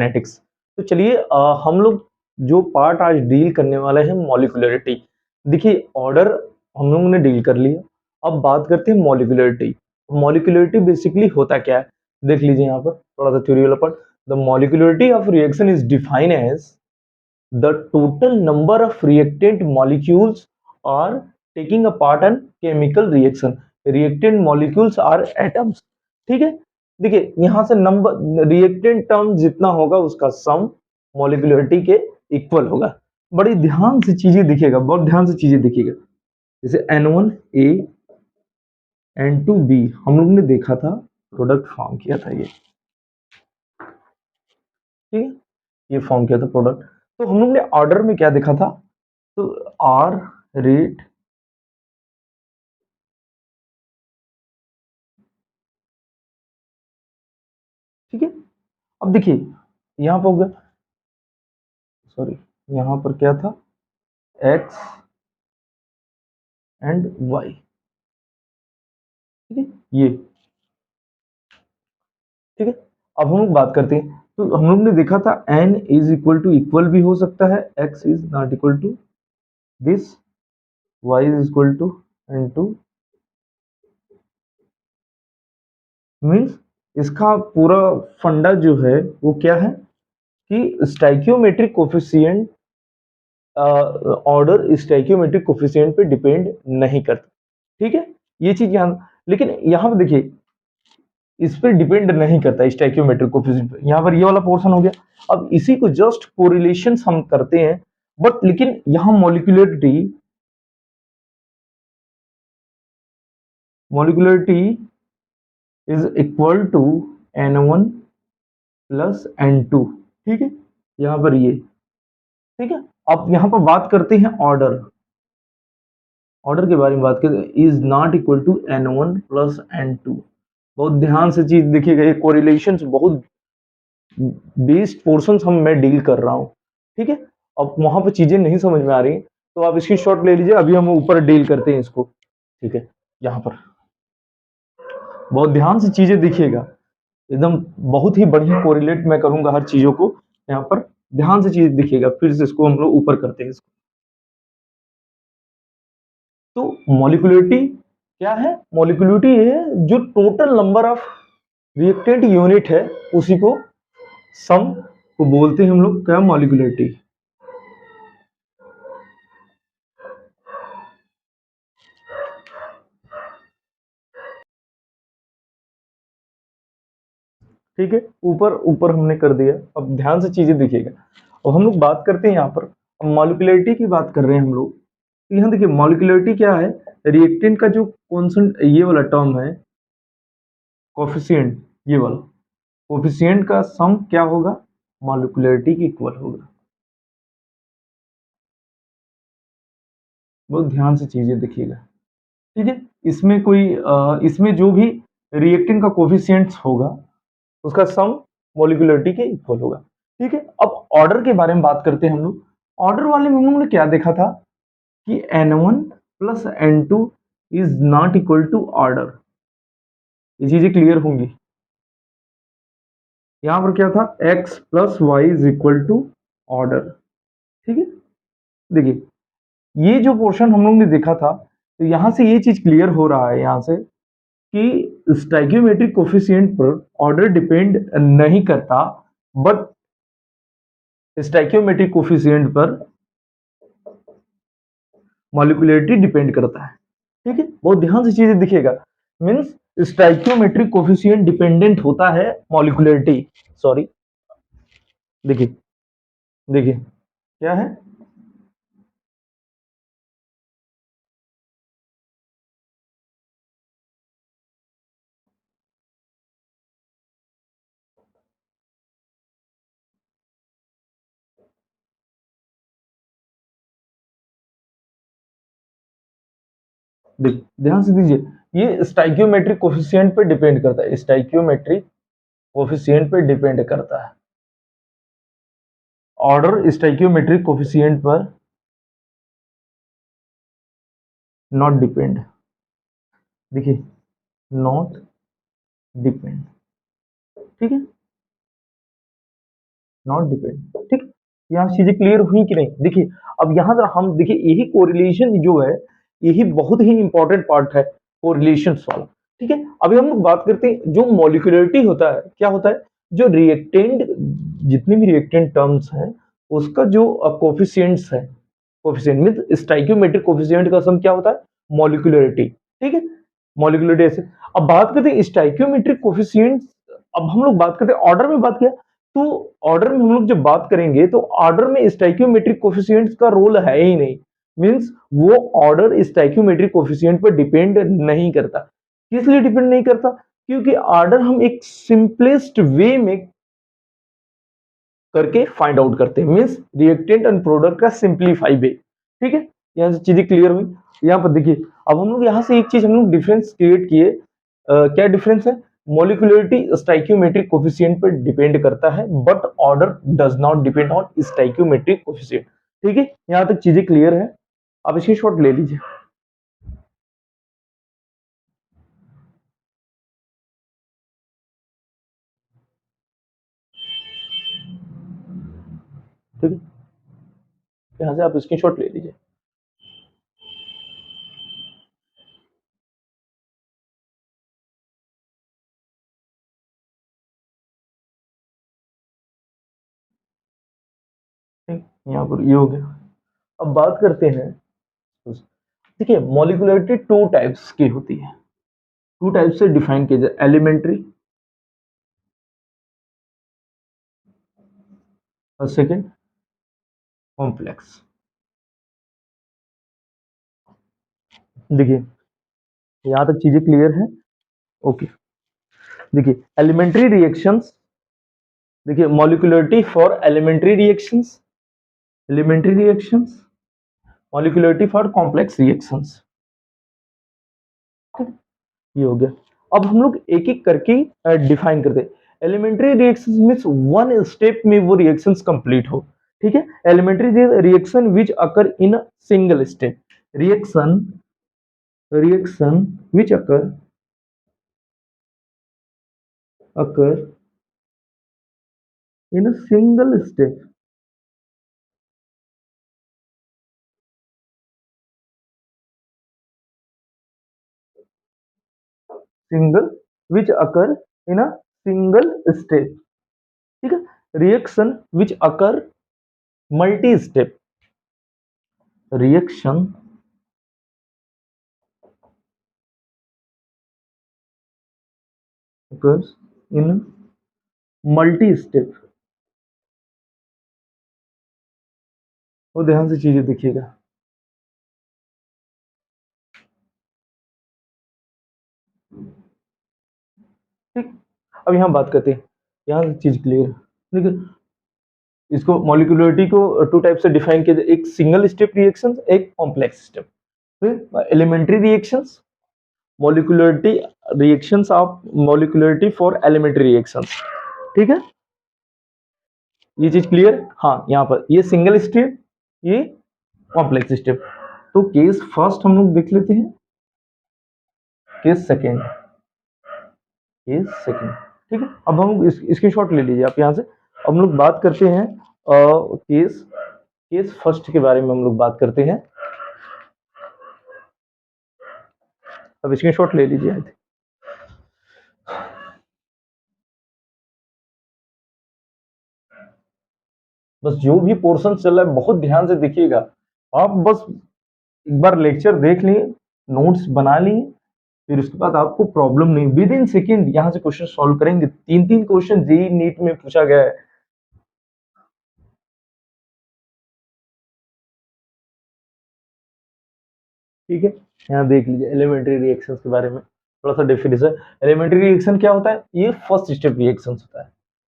Kinetics. तो चलिए हम लोग जो पार्ट आज डील करने वाले हैं मॉलिक्यूलरिटी। देखिए ऑर्डर हम लोगों ने डील कर लिया, अब बात करते हैं मॉलिक्यूलरिटी। मॉलिक्यूलरिटी बेसिकली होता क्या है, देख लीजिए यहाँ पर थोड़ा सा थ्योरी वाला part. The molecularity of reaction is defined as the total number of reactant molecules are taking a part in chemical reaction. reactant molecules are atoms। ठीक है, देखिए यहां से नंबर रिएक्टेंट टर्म जितना होगा उसका सम मॉलिक्यूलरिटी के इक्वल होगा। बड़ी ध्यान से चीजें देखिएगा, बहुत ध्यान से चीजें देखिएगा। जैसे N1A N2B हम लोग ने देखा था, प्रोडक्ट फॉर्म किया था ये, ठीक है, ये फॉर्म किया था प्रोडक्ट। तो हम लोग ने ऑर्डर में क्या देखा था, तो आर रेट ठीक है। अब देखिए यहां पर हो गया, सॉरी यहां पर क्या था, एक्स एंड वाई, ठीक है ये, ठीक है। अब हम लोग बात करते हैं, तो हम लोग ने देखा था N is equal to equal भी हो सकता है, X is not equal to this, Y is equal to N two, means इसका पूरा फंडा जो है वो क्या है कि stoichiometric coefficient order stoichiometric coefficient पे डिपेंड नहीं करता, ठीक है, ये चीज यहाँ। लेकिन यहाँ पर देखिए इस पर डिपेंड नहीं करता स्टाइकियोमेट्रिक कोफिशिएंट पे, यहाँ पर ये वाला पोर्शन हो गया। अब इसी को जस्ट कोरिलेशन हम करते हैं, बट लेकिन यहाँ molecularity is equal to N1 plus N2, ठीक है, यहाँ पर ये, ठीक है। अब यहाँ पर बात करते हैं ऑर्डर, ऑर्डर के बारे में बात करें, is not equal to N1 plus N2। बहुत ध्यान से चीज देखिएगा, ये कोरिलेशंस बहुत बेस्ड पोर्शंस हम मैं डील कर रहा हूँ, ठीक है। अब वहां पर चीजें नहीं समझ में आ रही तो आप इसकी शॉट ले लीजिए, अभी हम ऊपर डील करते हैं इसको, ठीक है। यहाँ पर बहुत ध्यान से चीजें देखिएगा, एकदम बहुत ही बढ़िया कोरिलेट मैं करूंगा हर चीजों को, यहाँ पर ध्यान से चीजें देखिएगा, फिर से इसको हम लोग ऊपर करते हैं इसको। तो मॉलिक्यूलरिटी क्या है, मॉलिक्यूलरिटी है जो total number of reactant unit है उसी को सम को बोलते हैं हम लोग क्या, मॉलिक्यूलरिटी, ठीक है। ऊपर ऊपर हमने कर दिया, अब ध्यान से चीजें देखिएगा। अब हम लोग बात करते हैं यहाँ पर, अब मॉलिक्यूलरिटी की बात कर रहे हैं हम लोग, तो यहाँ देखिए मॉलिक्यूलरिटी क्या है, रिएक्टेंट का जो कॉन्सेंट ये वाला टर्म है कोफिशिएंट, ये वाला कोफिशिएंट का सम क्या होगा, मॉलिक्यूलरिटी के इक्वल होगा। बहुत ध्यान से चीजें देखिएगा, ठीक है। इसमें कोई इसमें जो भी रिएक्टेंट का कोफिशिएंट होगा उसका सम मॉलिक्यूलरिटी के इक्वल होगा, ठीक है। अब ऑर्डर के बारे में बात करते हैं हम लोग। ऑर्डर वाले में हम लोगों ने क्या देखा था कि N1 plus N2 is not equal to order, ये चीजें क्लियर होंगी। यहां पर क्या था, x plus y is equal to order, ठीक है। देखिए ये जो पोर्शन हम लोग ने देखा था, तो यहां से ये चीज क्लियर हो रहा है यहां से कि स्टाइकियोमेट्रिक कोफिशिएंट पर ऑर्डर डिपेंड नहीं करता, बट स्टाइकियोमेट्रिक कोफिशिएंट पर मॉलिक्यूलरिटी डिपेंड करता है, ठीक है। बहुत ध्यान से चीजें दिखेगा, मींस स्टाइकियोमेट्रिक कोफिशिएंट डिपेंडेंट होता है मॉलिक्यूलरिटी, सॉरी देखिए, देखिए क्या है, देखिए ध्यान से दीजिए, ये स्टाइकियोमेट्रिक कोफिशिएंट पे डिपेंड करता है, स्टाइकियोमेट्रिक कोफिशिएंट पे डिपेंड करता है, ऑर्डर स्टाइकियोमेट्रिक कोफिशिएंट पर नॉट डिपेंड, देखिए नॉट डिपेंड, ठीक है, नॉट डिपेंड। ठीक, यहाँ चीजें क्लियर हुई कि नहीं? देखिए अब यहाँ हम देखिए यही कोरिलेशन जो है, यही बहुत ही इंपॉर्टेंट पार्ट है कोरिलेशन वाला। ठीक है, अभी हम लोग बात करते हैं जो मॉलिक्यूलरिटी होता है, क्या होता है, जो रिएक्टेंट, जितने भी रिएक्टेंट टर्म्स हैं उसका जो कोफिशिएंट्स है, कोफिशिएंट मीन स्टाइकियोमेट्रिक कोफिशिएंट का सम क्या होता है, मॉलिक्यूलरिटी। ठीक है, मॉलिक्यूलरिटी ऐसे। अब बात करते हैं स्टाइकियोमेट्रिक कोफिशिएंट्स। अब हम लोग बात करते हैं ऑर्डर में बात किया, तो ऑर्डर में हम लोग जब बात करेंगे तो ऑर्डर में स्टाइकियोमेट्रिक कोफिशिएंट्स का रोल है ही नहीं, मींस वो ऑर्डर स्टाइकियोमेट्रिक कोफिशिएंट पर डिपेंड नहीं करता। किस लिए डिपेंड नहीं करता? क्योंकि ऑर्डर हम एक सिंपलेस्ट वे में करके फाइंड आउट करते हैं, मींस रिएक्टेंट एंड प्रोडक्ट का सिंपलीफाई वे। ठीक है, यहाँ से चीजें क्लियर हुई। यहाँ पर देखिए अब हम लोग यहाँ से एक चीज हम लोग डिफरेंस क्रिएट किए। क्या डिफरेंस है? मॉलिक्यूलरिटी स्टाइकियोमेट्रिक कोफिशिएंट पर डिपेंड करता है but order does not depend on stoichiometric coefficient. ठीक है, यहाँ तक चीजें क्लियर है, आप इसकी शॉट ले लीजिए। ठीक है, यहाँ से आप इसकी शॉट ले लीजिए। ठीक, यहाँ पर ये हो गया। अब बात करते हैं, देखिए मॉलिक्यूलरिटी टू टाइप्स की होती है, टू टाइप से डिफाइन किया जाए, एलिमेंट्री और सेकंड कॉम्प्लेक्स। देखिए यहां तक चीजें क्लियर है? ओके, देखिए एलिमेंट्री रिएक्शंस, देखिए molecularity for elementary reactions, elementary reactions, molecularity for complex reactions. ये हो गया। अब हम लोग एक एक करके डिफाइन करते हैं। Elementary reactions means one step में वो रिएक्शंस कंप्लीट हो। ठीक है, elementary reaction which occur in a single step, reaction, reaction which occur in a single step, single which occur in a single step। ठीक है, reaction which occur multi step, reaction occurs in multi step. वो ध्यान से चीजें देखिएगा। ठीक, अब यहाँ बात करते हैं, यहाँ से चीज क्लियर। देखिए इसको मॉलिक्यूलरिटी को टू टाइप से डिफाइन किया जाए, एक सिंगल स्टेप रिएक्शन, एक कॉम्प्लेक्स स्टेप। फिर elementary reactions, molecularity reactions of molecularity for elementary reactions. ठीक है, ये चीज क्लियर? हाँ, यहाँ पर ये सिंगल स्टेप, ये कॉम्प्लेक्स स्टेप। तो केस फर्स्ट हम लोग देख लेते हैं, केस सेकेंड, केस सेकेंड। ठीक है, अब हम इसकी शॉट ले लीजिए आप यहाँ से। अब हम लोग बात करते हैं केस, केस फर्स्ट के बारे में हम लोग बात करते हैं। अब इसकी शॉट ले लीजिए। बस जो भी पोर्शन चल रहा है बहुत ध्यान से देखिएगा। आप बस एक बार लेक्चर देख लिए, नोट्स बना लिए, फिर उसके बाद आपको प्रॉब्लम नहीं, विद इन सेकेंड यहाँ से क्वेश्चन सॉल्व करेंगे। तीन तीन क्वेश्चन जेईई नीट में पूछा गया है। ठीक है, यहाँ देख लीजिए एलिमेंट्री रिएक्शंस के बारे में थोड़ा सा डेफिनेशन। एलिमेंट्री रिएक्शन क्या होता है? ये फर्स्ट स्टेप रिएक्शन होता है,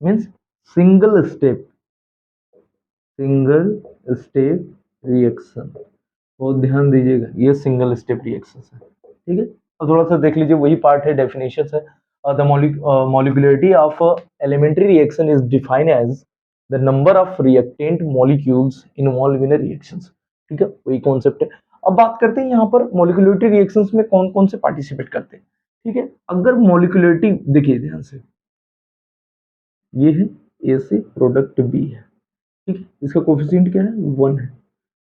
means single step, single step reaction. बहुत ध्यान दीजिएगा, ये सिंगल स्टेप रिएक्शन है। ठीक है, अब थोड़ा सा देख लीजिए, वही पार्ट है, डेफिनेशन है। The molecularity of elementary reaction is defined as the number of reactant molecules involved in a reactions। ठीक है, वही कॉन्सेप्ट है। अब बात करते हैं यहाँ पर मोलिकुलरिटी रिएक्शंस में कौन कौन से पार्टिसिपेट करते हैं। ठीक है, अगर मोलिकुलरिटी देखिए ध्यान से, ये है ए से प्रोडक्ट बी है, ठीक है, इसका कोफिशिएंट क्या है 1 है,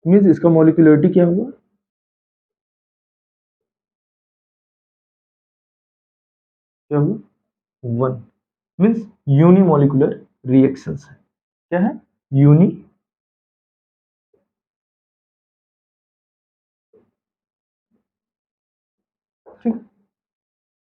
मीन्स इसका मॉलिक्यूलरिटी क्या हुआ, क्या हुआ 1, मीन्स यूनिमोलिकुलर रिएक्शंस है, क्या है यूनि, ठीक है,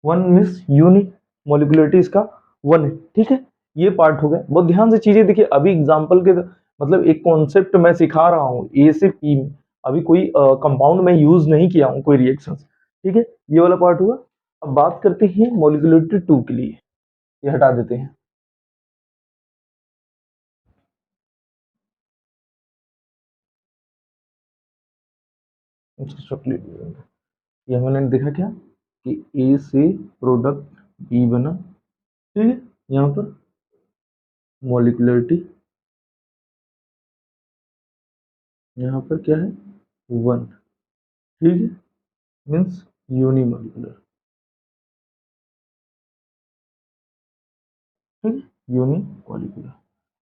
1 मीन्स यूनि मॉलिक्यूलरिटी इसका 1 है, ठीक है, ये पार्ट हो गया। बहुत ध्यान से चीजें देखिए, अभी एग्जांपल के मतलब एक कॉन्सेप्ट मैं सिखा रहा हूँ ए से पी में, अभी कोई कंपाउंड में यूज नहीं किया हूँ कोई रिएक्शन, ठीक है, ये वाला पार्ट हुआ। अब बात करते हैं मॉलिक्यूलरिटी 2 के लिए, ये हटा देते हैं। ये हमने देखा क्या कि ए से प्रोडक्ट बी बना, ठीक है, यहाँ पर मॉलिक्यूलरिटी यहाँ पर क्या है 1, ठीक है, मीन्स यूनिमोलिकुलर, ठीक है, यूनिमोलिकुलर।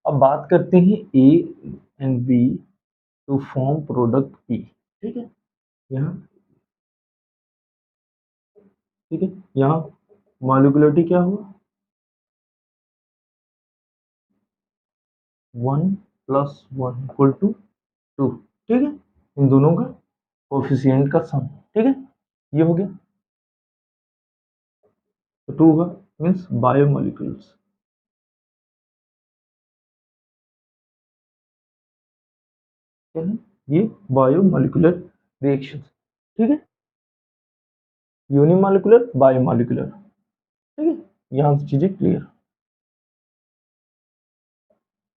अब बात करते हैं A and B to form product P, ठीक है, यहाँ, ठीक है, यहाँ मॉलिक्यूलरिटी क्या हुआ 1 प्लस 1 इक्वल टू 2, ठीक है, इन दोनों का कोफिशिएंट का सम, ठीक है, ये हो गया, तो 2 होगा, मीन्स बायोमोलिक्यूल्स, क्या है ये बायोमोलिकुलर रिएक्शन, ठीक है, यूनिमोलिकुलर बायोमोलिकुलर, ठीक है, यहाँ से चीजें क्लियर,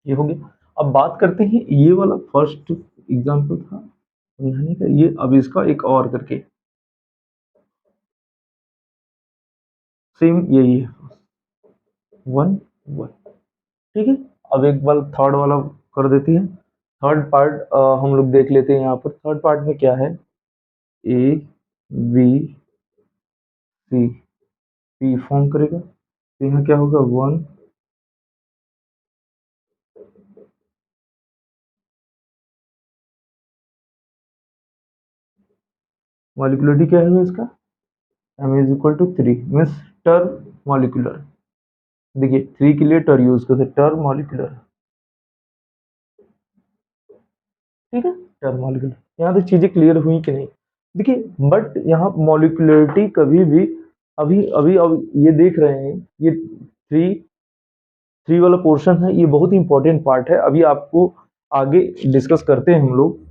ये हो गया। अब बात करते हैं ये वाला फर्स्ट एग्जांपल था समझाने का, ये अब इसका एक और करके सेम यही है 1 1, ठीक है। अब एक बार थर्ड वाला कर देती है, थर्ड पार्ट हम लोग देख लेते हैं। यहाँ पर थर्ड पार्ट में क्या है, A B C, P form करेगा, तो यहाँ क्या होगा 1, मॉलिक्यूलरिटी क्या है इसका m is equal to 3, means termolecular, देखिए 3 के लिए टर यूज करते टर मॉलिक्यूलर, ठीक है, टर मॉलिक्यूलर। यहाँ तक चीजें क्लियर हुई कि नहीं, देखिए बट यहाँ मॉलिक्यूलरिटी कभी भी अभी अभी अब ये देख रहे हैं, ये 3 वाला पोर्शन है, ये बहुत ही इंपॉर्टेंट पार्ट है, अभी आपको आगे डिस्कस करते हैं हम लोग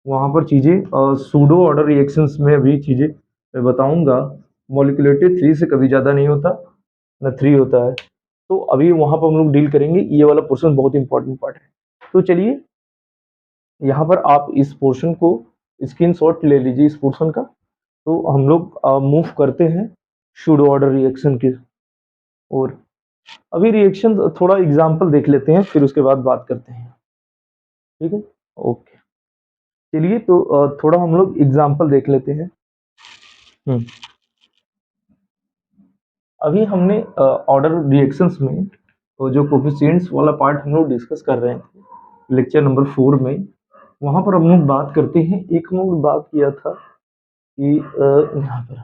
वहां पर चीजें, सूडो ऑर्डर रिएक्शंस में भी चीजें मैं बताऊंगा। मॉलिक्यूलरिटी 3 से कभी ज्यादा नहीं होता, ना 3 होता है, तो अभी वहां पर हम लोग डील करेंगे, ये वाला पोर्शन बहुत इंपॉर्टेंट पार्ट है। तो चलिए यहाँ पर आप इस पोर्शन को स्क्रीनशॉट ले लीजिए इस पोर्शन का, तो हम लोग मूव करते हैं सूडो ऑर्डर रिएक्शन की और अभी रिएक्शन थोड़ा एग्जांपल देख लेते हैं, फिर उसके बाद बात करते हैं, ठीक है, ओके। चलिए तो थोड़ा हम लोग एग्जांपल देख लेते हैं। अभी हमने ऑर्डर रिएक्शंस में तो जो कोफिशिएंट्स वाला पार्ट हम लोग डिस्कस कर रहे थे लेक्चर नंबर 4 में, वहां पर हम लोग बात करते हैं, एक हम लोग बात किया था कि यहाँ पर